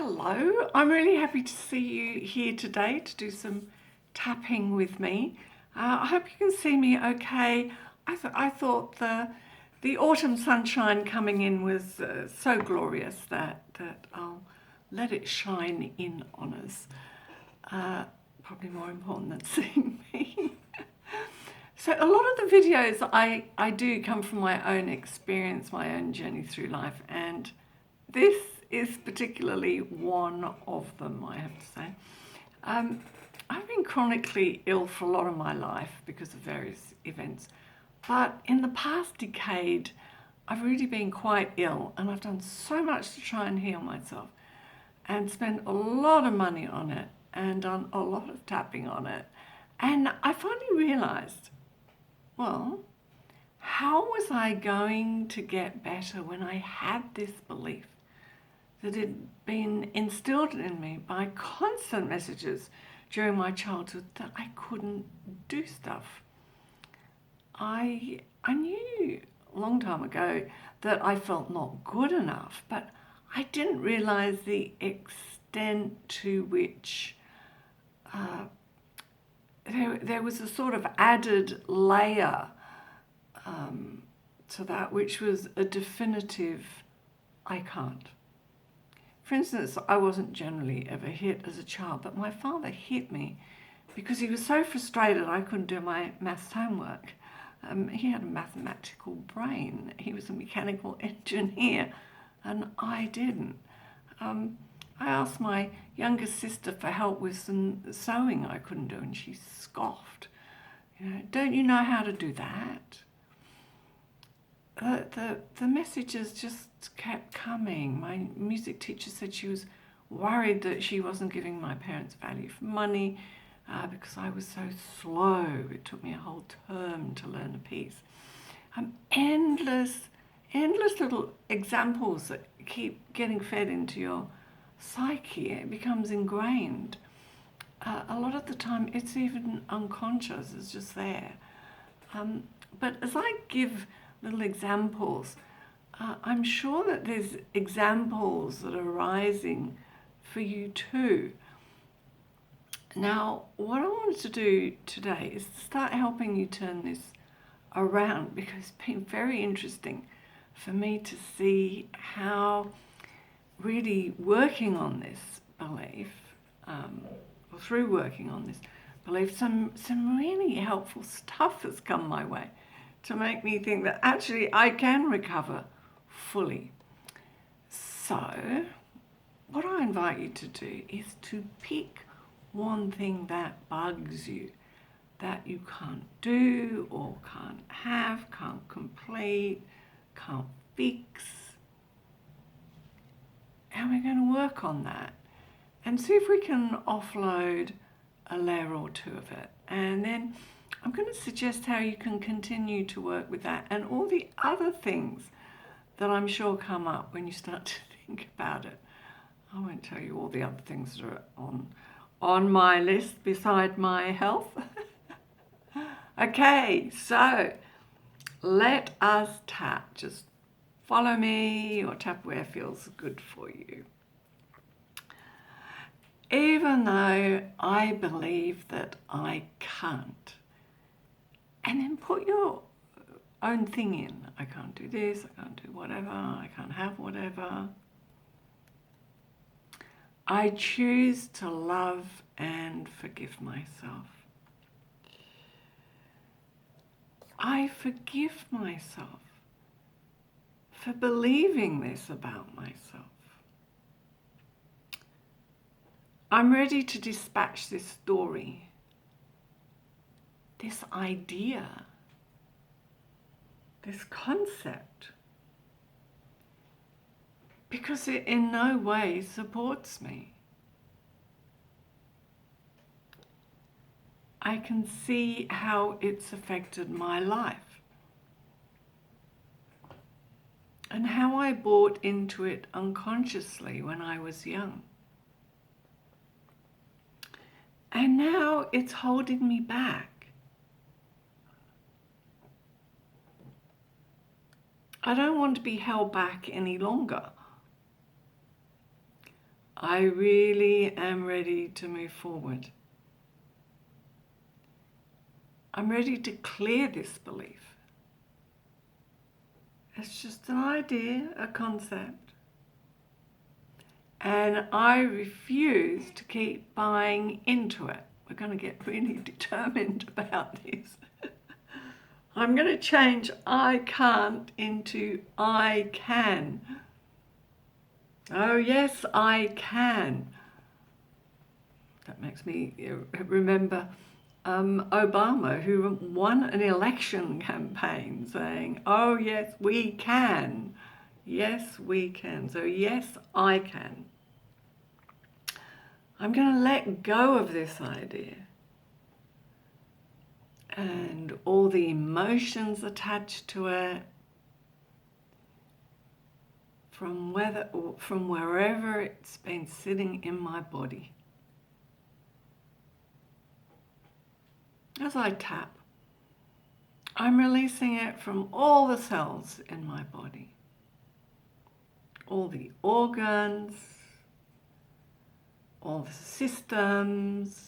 Hello, I'm really happy to see you here today to do some tapping with me. I hope you can see me okay. I thought the autumn sunshine coming in was so glorious that I'll let it shine in on us. Probably more important than seeing me. So a lot of the videos I do come from my own experience, my own journey through life, and this is particularly one of them, I have to say. I've been chronically ill for a lot of my life because of various events, but in the past decade, I've really been quite ill, and I've done so much to try and heal myself and spent a lot of money on it and done a lot of tapping on it. And I finally realized, well, how was I going to get better when I had this belief that had been instilled in me by constant messages during my childhood that I couldn't do stuff? I knew a long time ago that I felt not good enough, but I didn't realize the extent to which there was a sort of added layer to that, which was a definitive I can't. For instance, I wasn't generally ever hit as a child, but my father hit me because he was so frustrated I couldn't do my maths homework. He had a mathematical brain. He was a mechanical engineer, and I didn't. I asked my younger sister for help with some sewing I couldn't do, and she scoffed. Don't you know how to do that? The messages just kept coming. My music teacher said she was worried that she wasn't giving my parents value for money because I was so slow. It took me a whole term to learn a piece. Endless little examples that keep getting fed into your psyche. It becomes ingrained. A lot of the time it's even unconscious, it's just there. But as I give little examples, I'm sure that there's examples that are arising for you too. Now, what I wanted to do today is to start helping you turn this around, because it's been very interesting for me to see how really working on this belief, or through working on this belief, some really helpful stuff has come my way to make me think that actually I can recover fully. So, what I invite you to do is to pick one thing that bugs you, that you can't do or can't have, can't complete, can't fix. And we're going to work on that and see if we can offload a layer or two of it. And then I'm going to suggest how you can continue to work with that and all the other things that I'm sure come up when you start to think about it. I won't tell you all the other things that are on my list beside my health. Okay, so let us tap. Just follow me or tap where feels good for you. Even though I believe that I can't, and then put your own thing in. I can't do this, I can't do whatever, I can't have whatever. I choose to love and forgive myself. I forgive myself for believing this about myself. I'm ready to dispatch this story, this idea, this concept, because it in no way supports me. I can see how it's affected my life and how I bought into it unconsciously when I was young. And now it's holding me back. I don't want to be held back any longer. I really am ready to move forward. I'm ready to clear this belief. It's just an idea, a concept. And I refuse to keep buying into it. We're going to get really determined about this. I'm going to change I can't into I can. Oh yes, I can. That makes me remember Obama, who won an election campaign saying, oh yes, we can. Yes, we can. So yes, I can. I'm going to let go of this idea and all the emotions attached to it, from wherever it's been sitting in my body. As I tap, I'm releasing it from all the cells in my body, all the organs, all the systems,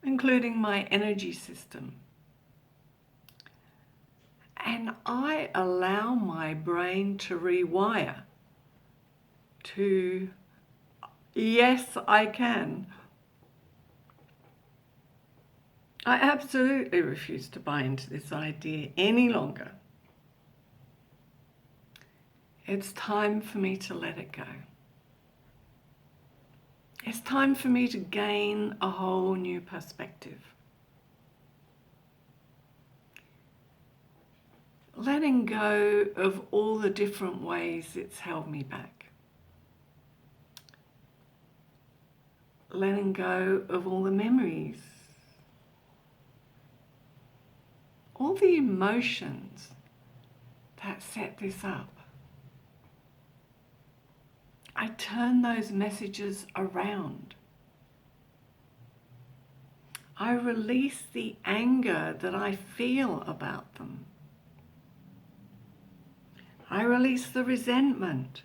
including my energy system. And I allow my brain to rewire to, yes, I can. I absolutely refuse to buy into this idea any longer. It's time for me to let it go. It's time for me to gain a whole new perspective. Letting go of all the different ways it's held me back. Letting go of all the memories, all the emotions that set this up. I turn those messages around. I release the anger that I feel about them. I release the resentment.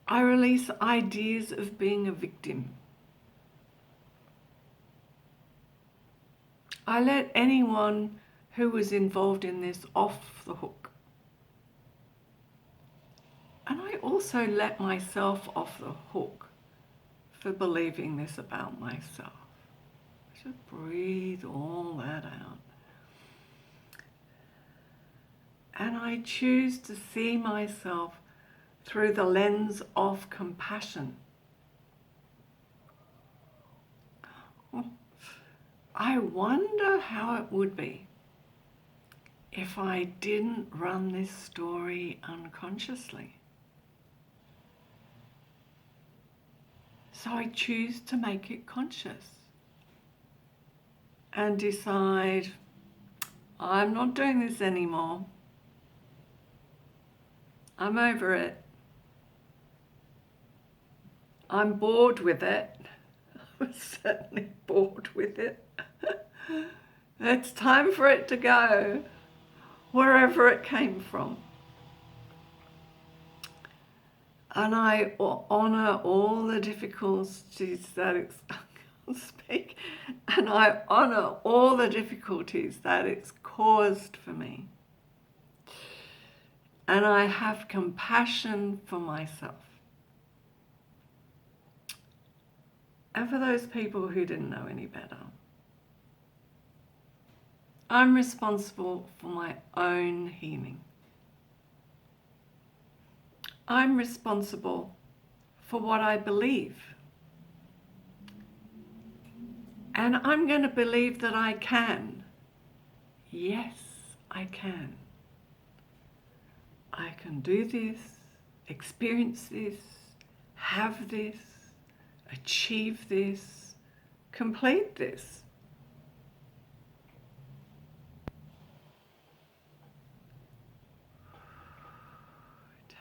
I release ideas of being a victim. I let anyone who was involved in this off the hook. And I also let myself off the hook for believing this about myself. Just breathe all that out. And I choose to see myself through the lens of compassion. I wonder how it would be if I didn't run this story unconsciously. So I choose to make it conscious and decide, I'm not doing this anymore. I'm over it. I'm bored with it. I'm certainly bored with it. It's time for it to go, wherever it came from. And I honour all the difficulties that it's, I can't speak, and I honour all the difficulties that it's caused for me. And I have compassion for myself. And for those people who didn't know any better. I'm responsible for my own healing. I'm responsible for what I believe. And I'm going to believe that I can. Yes, I can. I can do this, experience this, have this, achieve this, complete this.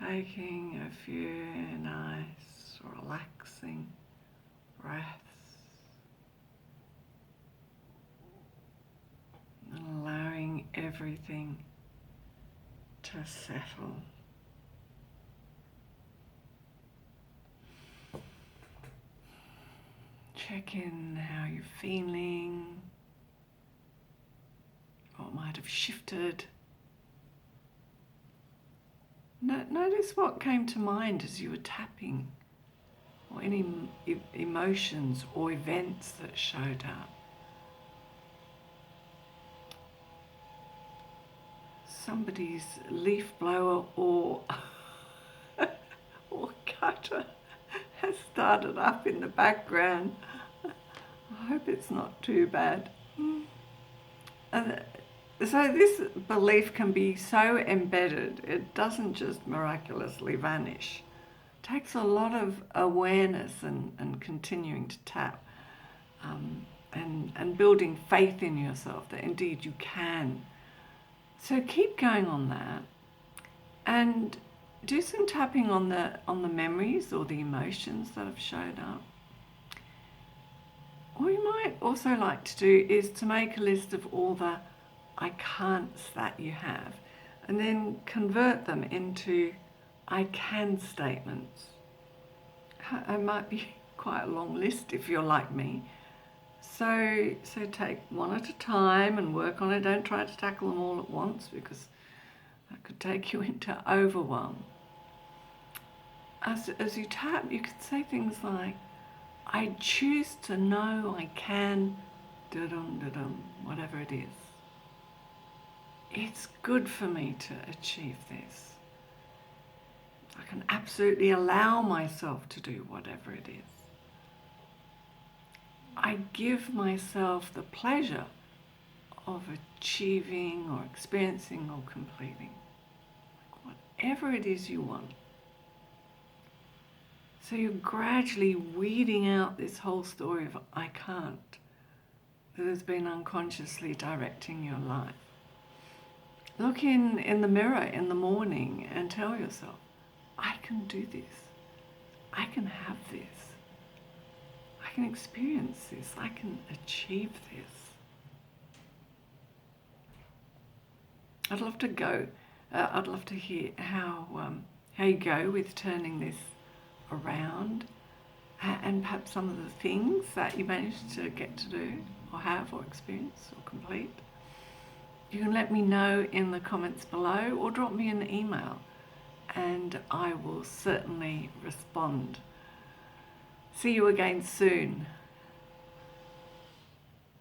Taking a few nice, relaxing breaths and allowing everything to settle. check in how you're feeling, what might have shifted. Notice what came to mind as you were tapping, or any emotions or events that showed up. Somebody's leaf blower or cutter has started up in the background. I hope it's not too bad. And so this belief can be so embedded, it doesn't just miraculously vanish. It takes a lot of awareness and continuing to tap, and building faith in yourself that indeed you can. So keep going on that, and do some tapping on the memories or the emotions that have shown up. What you might also like to do is to make a list of all the I can'ts that you have, and then convert them into I can statements. It might be quite a long list if you're like me. So take one at a time and work on it. Don't try to tackle them all at once, because that could take you into overwhelm. As you tap, you could say things like, I choose to know I can, da-dum, da-dum, whatever it is. It's good for me to achieve this. I can absolutely allow myself to do whatever it is. I give myself the pleasure of achieving or experiencing or completing. Whatever it is you want. So you're gradually weeding out this whole story of I can't that has been unconsciously directing your life. Look in the mirror in the morning and tell yourself, I can do this. I can have this. I can experience this. I can achieve this. I'd love to hear how you go with turning this around, and perhaps some of the things that you managed to get to do or have or experience or complete. You can let me know in the comments below, or drop me an email and I will certainly respond. See you again soon.